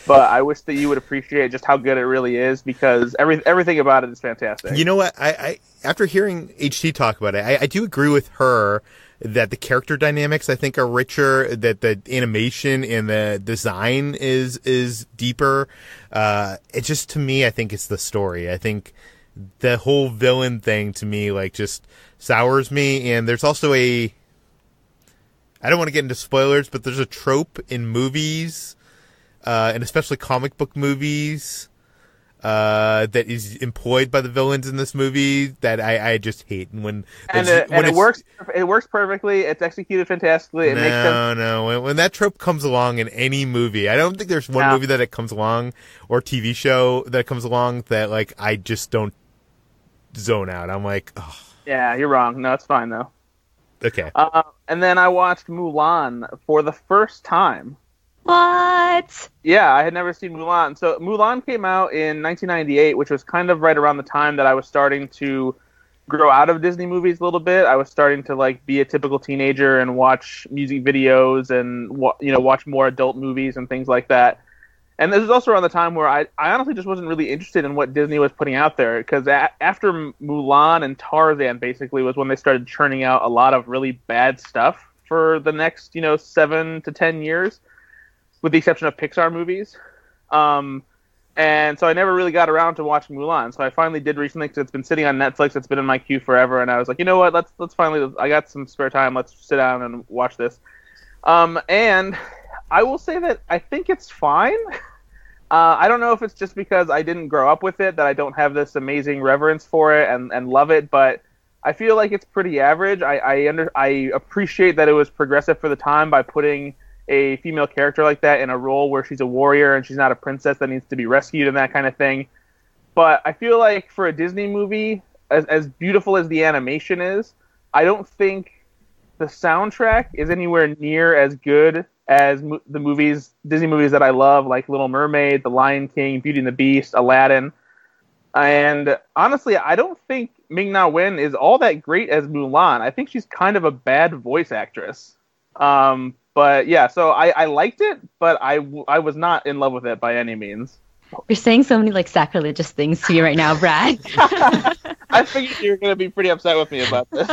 but I wish that you would appreciate just how good it really is, because everything about it is fantastic. You know what? I after hearing HT talk about it, I do agree with her that the character dynamics, I think, are richer, that the animation and the design is deeper. It just, to me, I think it's the story. I think the whole villain thing, to me, like, just sours me. And there's also I don't want to get into spoilers, but there's a trope in movies, and especially comic book movies, that is employed by the villains in this movie that I just hate. And it works. It works perfectly. It's executed fantastically. It makes sense. No. When that trope comes along in any movie, I don't think there's one movie that it comes along, or TV show that comes along, that like I just don't zone out. I'm like, oh. Yeah, you're wrong. No, it's fine though. Okay. And then I watched Mulan for the first time. What? Yeah, I had never seen Mulan. So Mulan came out in 1998, which was kind of right around the time that I was starting to grow out of Disney movies a little bit. I was starting to like be a typical teenager and watch music videos and watch more adult movies and things like that. And this is also around the time where I honestly just wasn't really interested in what Disney was putting out there, because after Mulan and Tarzan basically was when they started churning out a lot of really bad stuff for the next 7 to 10 years, with the exception of Pixar movies. And so I never really got around to watching Mulan. So I finally did recently, because it's been sitting on Netflix. It's been in my queue forever, and I was like, you know what? Let's finally. I got some spare time. Let's sit down and watch this. And I will say that I think it's fine. I don't know if it's just because I didn't grow up with it that I don't have this amazing reverence for it and love it, but I feel like it's pretty average. I appreciate that it was progressive for the time by putting a female character like that in a role where she's a warrior and she's not a princess that needs to be rescued and that kind of thing. But I feel like for a Disney movie, as beautiful as the animation is, I don't think the soundtrack is anywhere near as good as the Disney movies that I love, like Little Mermaid, The Lion King, Beauty and the Beast, Aladdin. And honestly, I don't think Ming-Na Wen is all that great as Mulan. I think she's kind of a bad voice actress. But yeah, so I liked it, but I was not in love with it by any means. You're saying so many like sacrilegious things to me right now, Brad. I figured you were going to be pretty upset with me about this.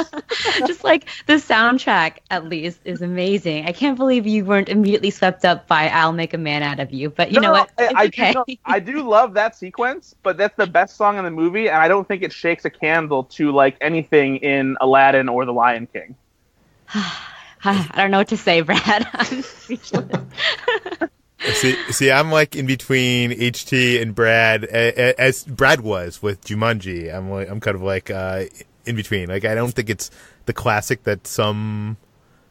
Just like the soundtrack, at least, is amazing. I can't believe you weren't immediately swept up by "I'll Make a Man Out of You," but you know what? I do love that sequence, but that's the best song in the movie, and I don't think it shakes a candle to like anything in Aladdin or The Lion King. I don't know what to say, Brad. I'm speechless. See, I'm like in between HT and Brad, as Brad was with Jumanji. I'm kind of like in between. Like, I don't think it's the classic that some,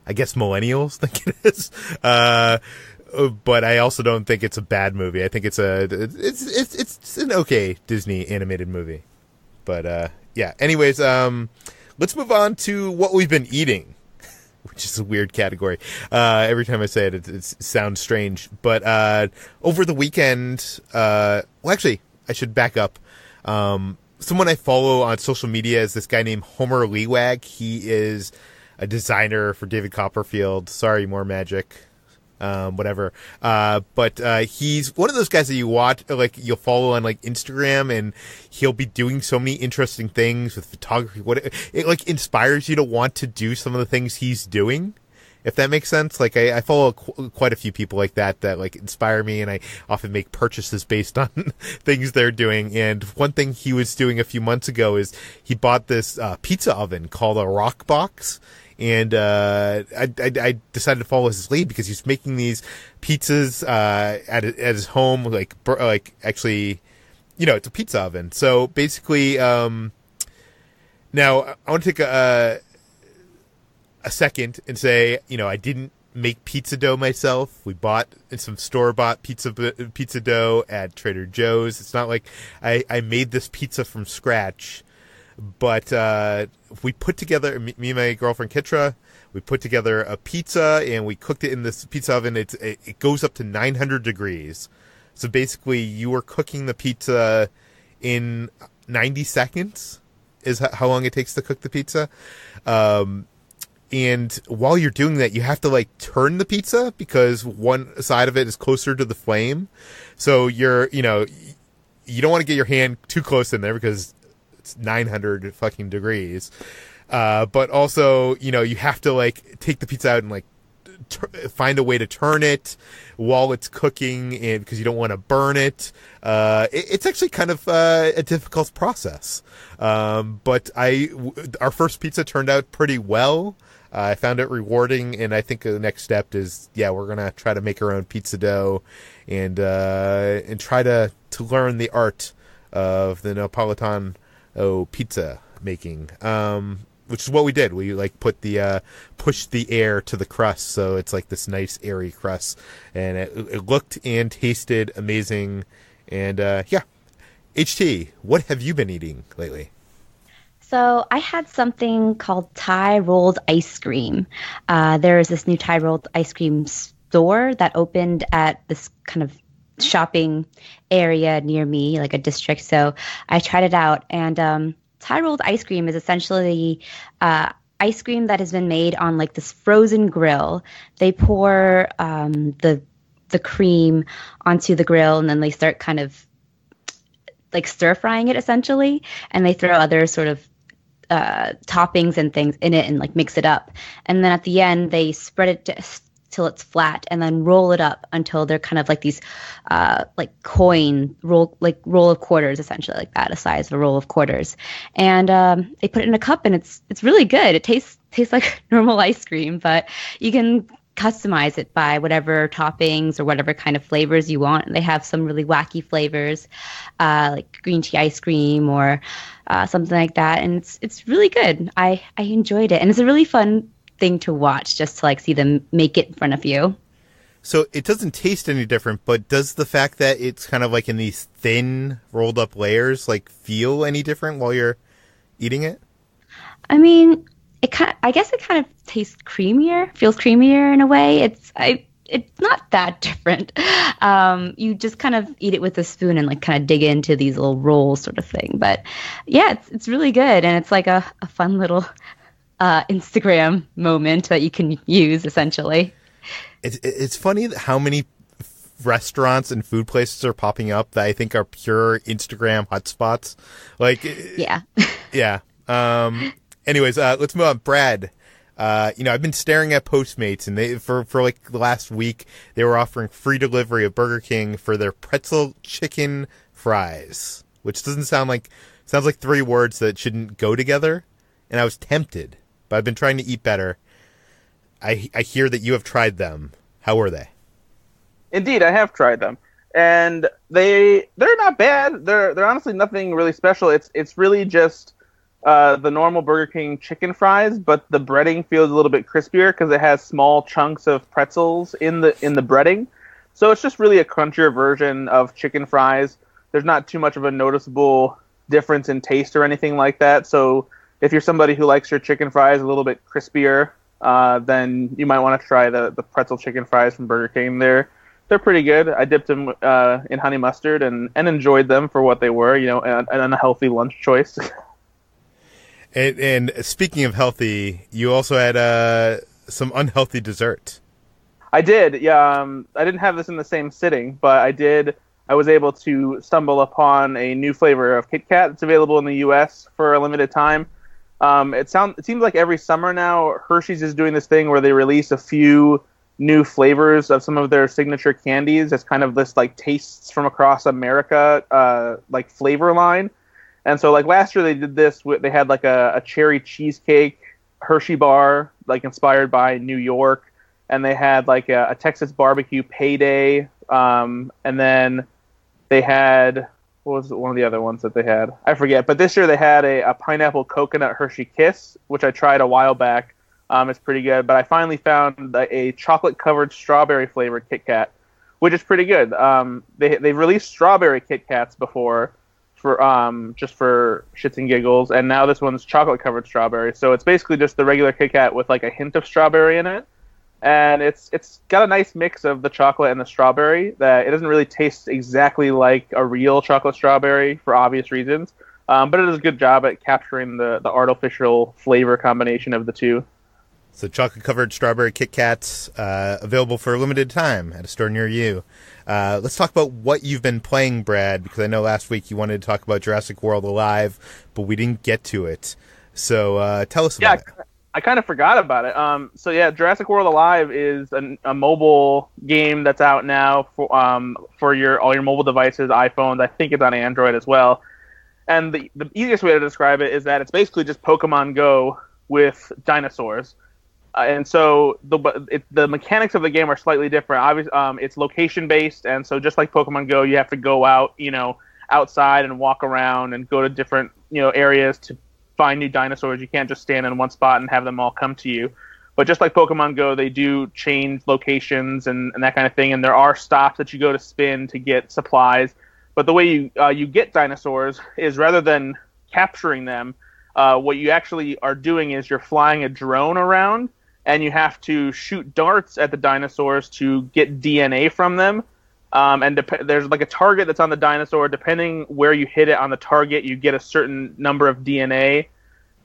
I guess, millennials think it is. But I also don't think it's a bad movie. I think it's an okay Disney animated movie. But yeah. Anyways, let's move on to what we've been eating, which is a weird category. Every time I say it, it sounds strange. But over the weekend, well, actually, I should back up. Someone I follow on social media is this guy named Homer Lewag. He is a designer for David Copperfield. Sorry, more magic. Whatever. But he's one of those guys that you watch, like, you'll follow on like Instagram, and he'll be doing so many interesting things with photography. It like inspires you to want to do some of the things he's doing, if that makes sense. Like, I follow quite a few people like that like inspire me, and I often make purchases based on things they're doing. And one thing he was doing a few months ago is he bought this pizza oven called a Rock Box. And I decided to follow his lead because he's making these pizzas at his home, like actually, it's a pizza oven. So basically, now I want to take a second and say, I didn't make pizza dough myself. We bought some store-bought pizza dough at Trader Joe's. It's not like I made this pizza from scratch. But we put together, me and my girlfriend Kitra, we put together a pizza, and we cooked it in this pizza oven. It goes up to 900 degrees. So basically, you are cooking the pizza in 90 seconds is how long it takes to cook the pizza. And while you're doing that, you have to like turn the pizza because one side of it is closer to the flame. So you don't want to get your hand too close in there because 900 fucking degrees, but also you have to like take the pizza out and like find a way to turn it while it's cooking, and because you don't want to burn it. It's actually kind of a difficult process, but our first pizza turned out pretty well. I found it rewarding, and I think the next step is we're gonna try to make our own pizza dough and try to learn the art of the Napolitan pizza making, which is what we did. We like pushed the air to the crust, so it's like this nice airy crust, and it looked and tasted amazing. And HT, what have you been eating lately? So I had something called Thai rolled ice cream. There is this new Thai rolled ice cream store that opened at this kind of shopping area near me, like a district. So I tried it out, and Thai rolled ice cream is essentially ice cream that has been made on like this frozen grill. They pour the cream onto the grill, and then they start kind of like stir frying it essentially, and they throw other sort of toppings and things in it and like mix it up. And then at the end, they spread it till it's flat and then roll it up until they're kind of like these like roll of quarters, essentially, like that, a size of a roll of quarters. And they put it in a cup, and it's really good. It tastes like normal ice cream, but you can customize it by whatever toppings or whatever kind of flavors you want. And they have some really wacky flavors, like green tea ice cream or something like that. And it's really good. I enjoyed it. And it's a really fun thing to watch, just to like see them make it in front of you. So it doesn't taste any different, but does the fact that it's kind of like in these thin rolled up layers like feel any different while you're eating it? I mean, I guess it kind of tastes creamier, feels creamier in a way. It's not that different. You just kind of eat it with a spoon and like kind of dig into these little rolls sort of thing. But yeah, it's really good. And it's like a fun little Instagram moment that you can use, essentially. It's funny how many restaurants and food places are popping up that I think are pure Instagram hotspots. Like, yeah. Yeah. Anyways, let's move on. Brad, I've been staring at Postmates, and they for like the last week, they were offering free delivery of Burger King for their pretzel chicken fries, which sounds like three words that shouldn't go together. And I was tempted, but I've been trying to eat better. I hear that you have tried them. How were they? Indeed, I have tried them, and they're not bad. They're honestly nothing really special. It's really just the normal Burger King chicken fries, but the breading feels a little bit crispier because it has small chunks of pretzels in the breading. So it's just really a crunchier version of chicken fries. There's not too much of a noticeable difference in taste or anything like that. So if you're somebody who likes your chicken fries a little bit crispier, then you might want to try the pretzel chicken fries from Burger King. They're pretty good. I dipped them in honey mustard and enjoyed them for what they were, an unhealthy lunch choice. And speaking of healthy, you also had some unhealthy dessert. I did, yeah. I didn't have this in the same sitting, but I was able to stumble upon a new flavor of Kit Kat that's available in the U.S. for a limited time. It seems like every summer now, Hershey's is doing this thing where they release a few new flavors of some of their signature candies. It's kind of this like tastes from across America like flavor line. And so like last year they did this. They had like a cherry cheesecake Hershey bar, like inspired by New York. And they had like a Texas barbecue payday. And then they had, what was one of the other ones that they had? I forget. But this year they had a pineapple coconut Hershey Kiss, which I tried a while back. It's pretty good. But I finally found a chocolate-covered strawberry flavored Kit Kat, which is pretty good. They've released strawberry Kit Kats before for just for shits and giggles, and now this one's chocolate-covered strawberry. So it's basically just the regular Kit Kat with like a hint of strawberry in it. And it's got a nice mix of the chocolate and the strawberry that it doesn't really taste exactly like a real chocolate strawberry for obvious reasons. But it does a good job at capturing the artificial flavor combination of the two. So chocolate-covered strawberry Kit Kats available for a limited time at a store near you. Let's talk about what you've been playing, Brad, because I know last week you wanted to talk about Jurassic World Alive, but we didn't get to it. So tell us about it. I kind of forgot about it. Jurassic World Alive is a mobile game that's out now for all your mobile devices, iPhones. I think it's on Android as well. And the easiest way to describe it is that it's basically just Pokemon Go with dinosaurs. And so the mechanics of the game are slightly different. Obviously, it's location based, and so just like Pokemon Go, you have to go out, outside and walk around and go to different, areas to find new dinosaurs. You can't just stand in one spot and have them all come to you. But just like Pokemon Go, they do change locations and that kind of thing. And there are stops that you go to spin to get supplies. But the way you get dinosaurs is rather than capturing them, what you actually are doing is you're flying a drone around, and you have to shoot darts at the dinosaurs to get DNA from them. There's like a target that's on the dinosaur. Depending where you hit it on the target, you get a certain number of DNA.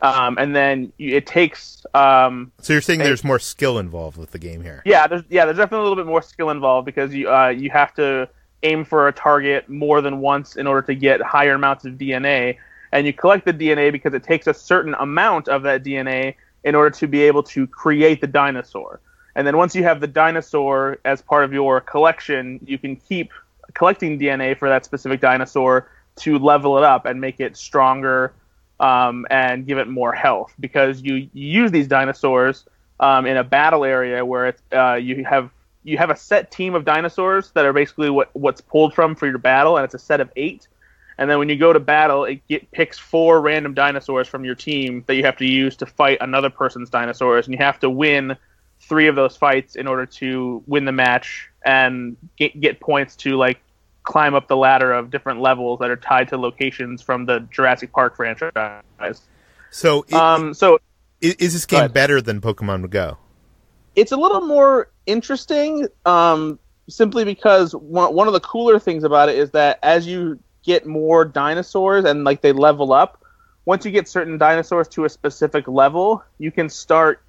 And then it takes. So you're saying there's more skill involved with the game here? Yeah, there's definitely a little bit more skill involved because you have to aim for a target more than once in order to get higher amounts of DNA. and you collect the DNA because it takes a certain amount of that DNA in order to be able to create the dinosaur. And then once you have the dinosaur as part of your collection, you can keep collecting DNA for that specific dinosaur to level it up and make it stronger and give it more health, because you use these dinosaurs in a battle area where it's, you have a set team of dinosaurs that are basically what's pulled from for your battle, and it's a set of 8. And then when you go to battle, it picks 4 random dinosaurs from your team that you have to use to fight another person's dinosaurs, and you have to win 3 of those fights in order to win the match and get points to like climb up the ladder of different levels that are tied to locations from the Jurassic Park franchise. So, is this game better than Pokemon Go? It's a little more interesting, simply because one of the cooler things about it is that as you get more dinosaurs and like they level up, once you get certain dinosaurs to a specific level, you can start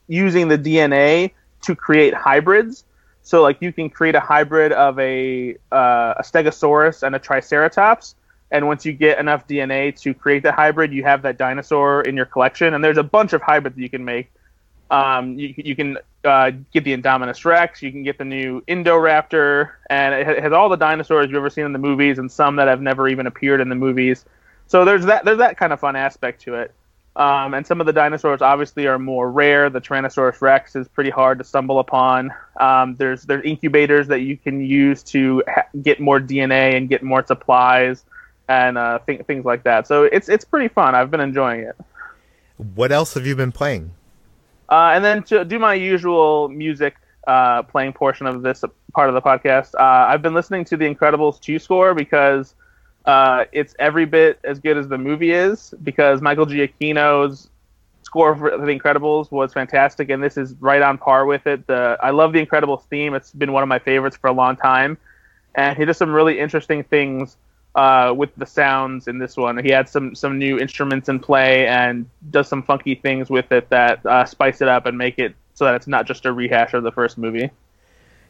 using the DNA to create hybrids. So, like, you can create a hybrid of a Stegosaurus and a Triceratops, and once you get enough DNA to create that hybrid, you have that dinosaur in your collection. And there's a bunch of hybrids that you can make. You can get the Indominus Rex, you can get the new Indoraptor, and it has all the dinosaurs you've ever seen in the movies, and some that have never even appeared in the movies. So there's that kind of fun aspect to it. And some of the dinosaurs obviously are more rare. The Tyrannosaurus Rex is pretty hard to stumble upon. There's incubators that you can use to get more DNA and get more supplies and things like that. So it's pretty fun. I've been enjoying it. What else have you been playing? And then to do my usual music playing portion of this part of the podcast, I've been listening to The Incredibles 2 score because it's every bit as good as the movie is, because Michael Giacchino's score for The Incredibles was fantastic, and this is right on par with it. I love The Incredibles theme. It's been one of my favorites for a long time, and he does some really interesting things with the sounds in this one. He had some new instruments in play and does some funky things with it that spice it up and make it so that it's not just a rehash of the first movie.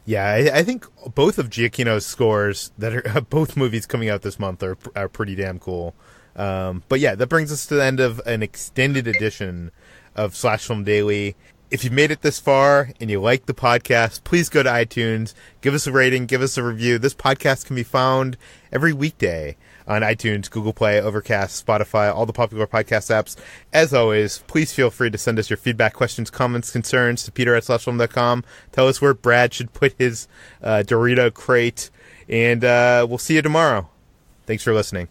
Yeah, I think both of Giacchino's scores that are both movies coming out this month are pretty damn cool. But yeah, that brings us to the end of an extended edition of Slash Film Daily. If you made it this far and you like the podcast, please go to iTunes, give us a rating, give us a review. This podcast can be found every weekday on iTunes, Google Play, Overcast, Spotify, all the popular podcast apps. As always, please feel free to send us your feedback, questions, comments, concerns to peter@slashfilm.com. Tell us where Brad should put his Dorito crate, and we'll see you tomorrow. Thanks for listening.